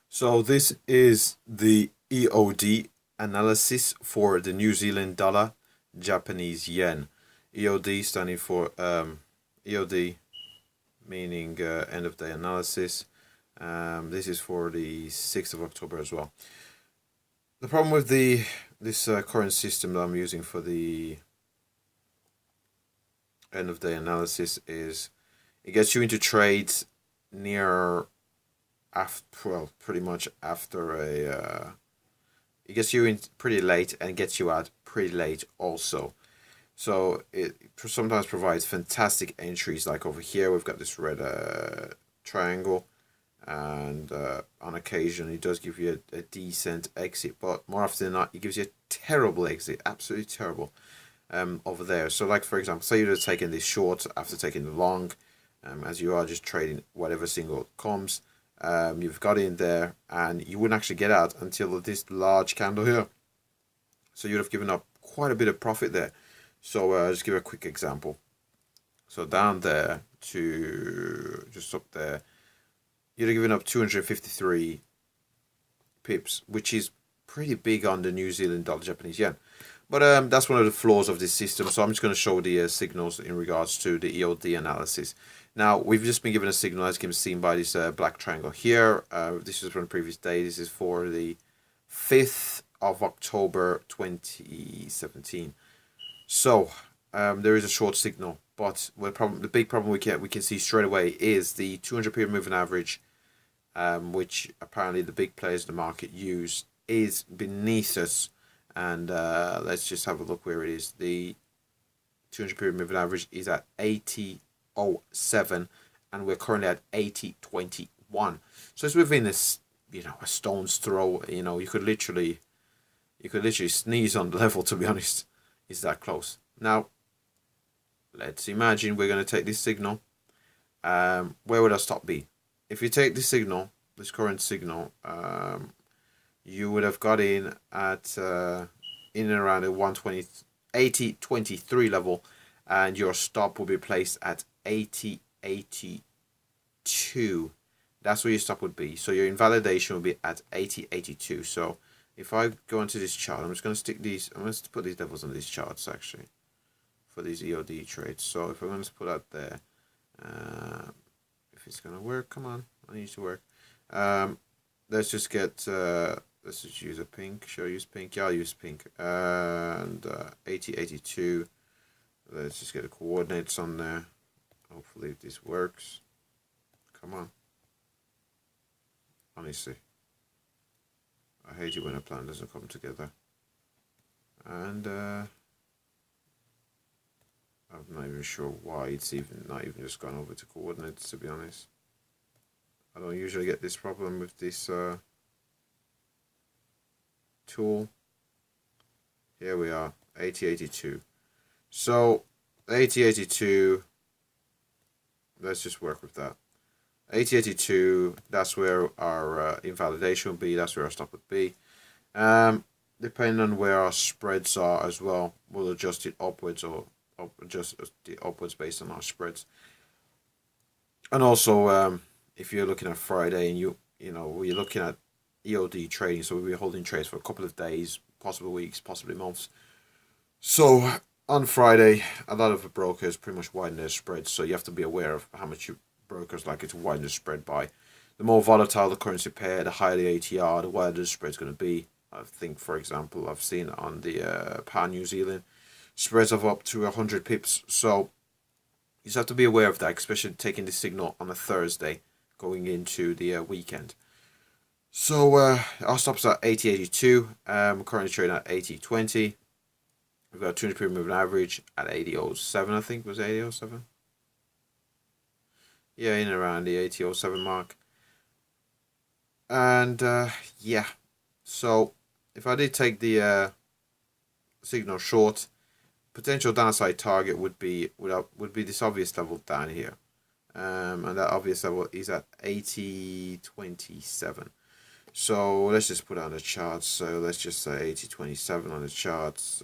So this is the EOD analysis for the New Zealand dollar, Japanese yen. EOD standing for EOD meaning end of day analysis. This is for the 6th of October as well. The problem with this current system that I'm using for the end of day analysis is it gets you into trades near after, well, pretty much after it gets you in pretty late and gets you out pretty late also. So it sometimes provides fantastic entries, like over here we've got this red triangle, and on occasion it does give you a decent exit, but more often than not it gives you a terrible exit, absolutely terrible, over there. So like for example, say you're taking this short after taking the long, as you are just trading whatever single comes. You've got in there and you wouldn't actually get out until this large candle here. So you'd have given up quite a bit of profit there. So just give a quick example. So down there to just up there, you'd have given up 253 pips, which is pretty big on the New Zealand dollar Japanese yen. But that's one of the flaws of this system. So I'm just going to show the signals in regards to the EOD analysis. Now, we've just been given a signal, as can be seen by this black triangle here. This is from the previous day. This is for the 5th of October 2017. So there is a short signal, but the big problem we can see straight away is the 200 period moving average, which apparently the big players in the market use, is beneath us. And let's just have a look where it is. The 200 period moving average is at 80.07, and we're currently at 80.21. So it's within this, a stone's throw. You could literally sneeze on the level. To be honest, it's that close. Now, let's imagine we're going to take this signal. Where would our stop be? If you take this signal, this current signal, you would have got in at in and around the 80.23 level, and your stop will be placed at 80.82. That's where your stop would be. So your invalidation will be at 80.82. So if I go into this chart, I'm just going to stick these. I'm going to put these levels on these charts actually for these EOD trades. So if I'm going to put that there, if it's going to work, come on, I need it to work. Let's just get. Let's just use a pink. Should I use pink? Yeah, I'll use pink. And 80.82. Let's just get the coordinates on there. Hopefully this works. Come on. Honestly, I hate it when a plan doesn't come together. And I'm not even sure why it's not even just gone over to coordinates, to be honest. I don't usually get this problem with this tool. Here we are, 80.82. So 80.82, let's just work with that. 80.82, that's where our invalidation will be, that's where our stop would be. Depending on where our spreads are as well, we'll adjust it upwards or adjust it upwards based on our spreads. And also, if you're looking at Friday and we're looking at EOD trading, so we'll be holding trades for a couple of days, possibly weeks, possibly months. So on Friday, a lot of the brokers pretty much widen their spreads, so you have to be aware of how much your brokers like it to widen the spread by. The more volatile the currency pair, the higher the ATR, the wider the spread's going to be. I think, for example, I've seen on the pound New Zealand spreads of up to 100 pips. So you just have to be aware of that, especially taking the signal on a Thursday going into the weekend. So our stops at 80.82. Currently trading at 80.20. We've got a 200 period moving average at 80.07. I think was 80.07. Yeah, in and around the 80.07 mark. And yeah, so if I did take the signal short, potential downside target would be this obvious level down here, and that obvious level is at 80.27. So let's just put on the charts. So let's just say 80.27 on the charts.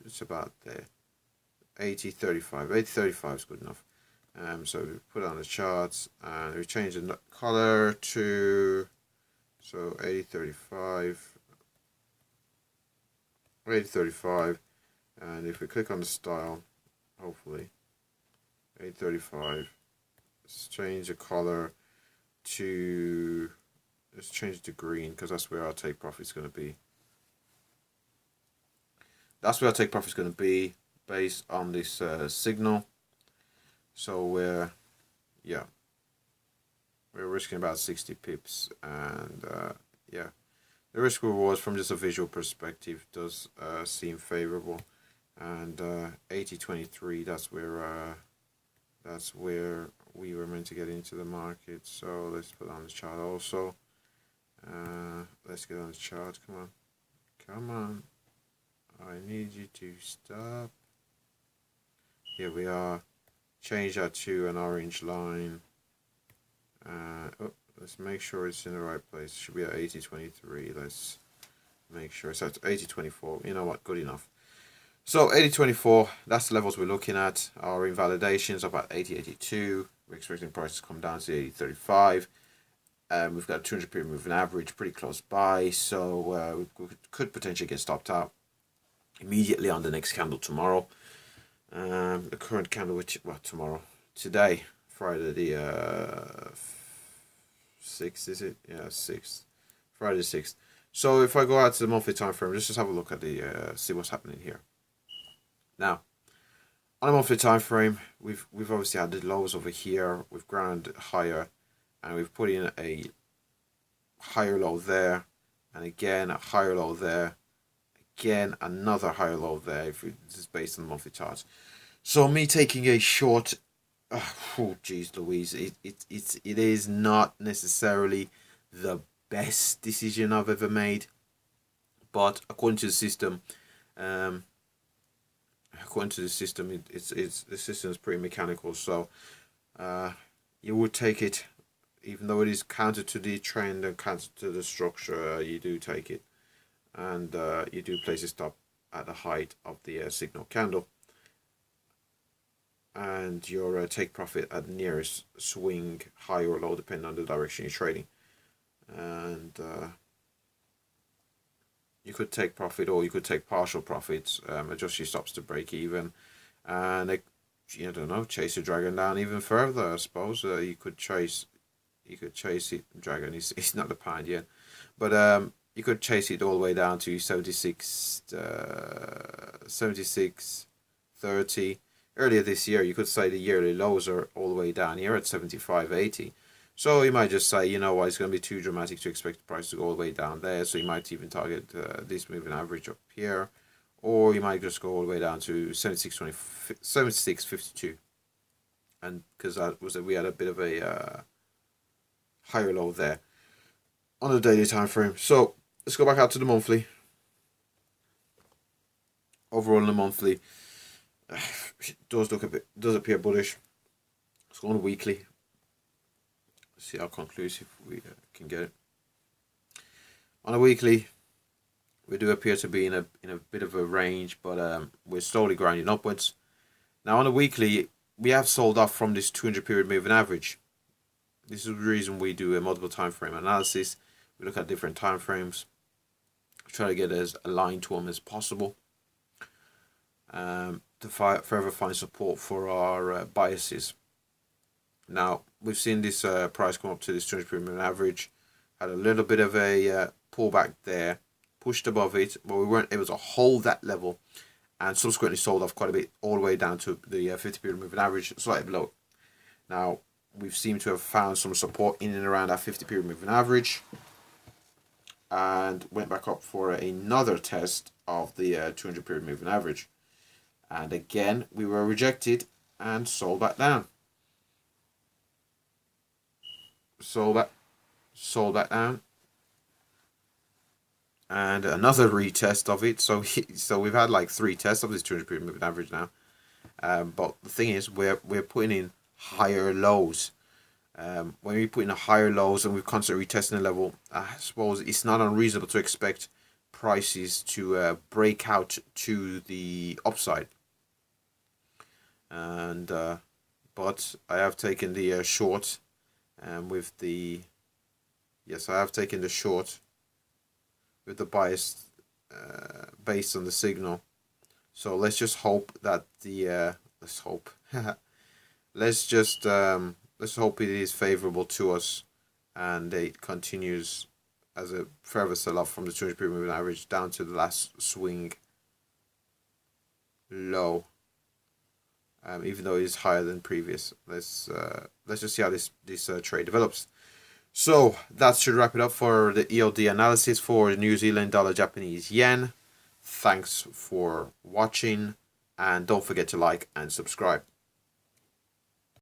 It's about there. 80.35. 80.35 is good enough. So we put on the charts and we change the color to So 8035, 8035, and if we click on the style, hopefully 835, let's change the color to, let's change it to green, because that's where our take profit is going to be. That's where our take profit is going to be based on this signal. So we're risking about 60 pips, and yeah, the risk rewards from just a visual perspective does seem favorable. And 8023, that's where we were meant to get into the market. So let's put on the chart also. Let's get on the chart. Come on, I need you to stop. Here we are. Change that to an orange line. Oh, let's make sure it's in the right place. It should be at 8023. Let's make sure it's at 8024. You know what? Good enough. So 8024, that's the levels we're looking at. Our invalidations are about 8082. We're expecting prices to come down to 8035. We've got a 200 period moving average pretty close by, so we could potentially get stopped out immediately on the next candle tomorrow. The current candle, which, well, today, Friday the 6th, is it? Yeah, 6th. Friday the 6th. So if I go out to the monthly time frame, let's just have a look at the see what's happening here. Now, on a monthly time frame, we've obviously had the lows over here. We've ground higher, and we've put in a higher low there, and again a higher low there, again another higher low there. If this is based on the monthly charts, so me taking a short, oh geez Louise, it is not necessarily the best decision I've ever made, but according to the system, the system is pretty mechanical, so you would take it, even though it is counter to the trend and counter to the structure. You do take it, and you do place a stop at the height of the signal candle, and your take profit at the nearest swing high or low, depending on the direction you're trading. And you could take profit, or you could take partial profits, adjust your stops to break even, and I don't know, chase the dragon down even further. I suppose you could chase it. Dragon is not a pound yet, but you could chase it all the way down to 76.30. Earlier this year, you could say the yearly lows are all the way down here at 75.80. So you might just say, you know what, it's going to be too dramatic to expect the price to go all the way down there. So you might even target this moving average up here. Or you might just go all the way down to 76.52. And because we had a bit of a higher low there on the daily time frame. So let's go back out to the monthly. Overall in the monthly, it does appear bullish. Let's go on the weekly. See how conclusive we can get it. On a weekly, we do appear to be in a bit of a range, but we're slowly grinding upwards. Now on a weekly, we have sold off from this 200 period moving average. This is the reason we do a multiple time frame analysis. We look at different time frames, try to get as aligned to them as possible, to forever find support for our biases. Now, we've seen this price come up to this 200 period moving average, had a little bit of a pullback there, pushed above it, but we weren't able to hold that level, and subsequently sold off quite a bit all the way down to the 50 period moving average, slightly below. Now, we've seemed to have found some support in and around that 50 period moving average, and went back up for another test of the 200 period moving average. And again, we were rejected and sold back down. Sold back down, and another retest of it. So we've had like 3 tests of this 200 period moving average now. But the thing is, we're putting in higher lows. When we put in higher lows and we're constantly retesting the level, I suppose it's not unreasonable to expect prices to break out to the upside. And but I have taken the short with the Yes, I have taken the short with the bias based on the signal. So let's just hope that the let's hope let's hope it is favorable to us, and it continues as a further sell-off from the 200 period moving average down to the last swing low. Even though it is higher than previous. Let's just see how this trade develops. So that should wrap it up for the EOD analysis for New Zealand dollar Japanese yen. Thanks for watching, and don't forget to like and subscribe.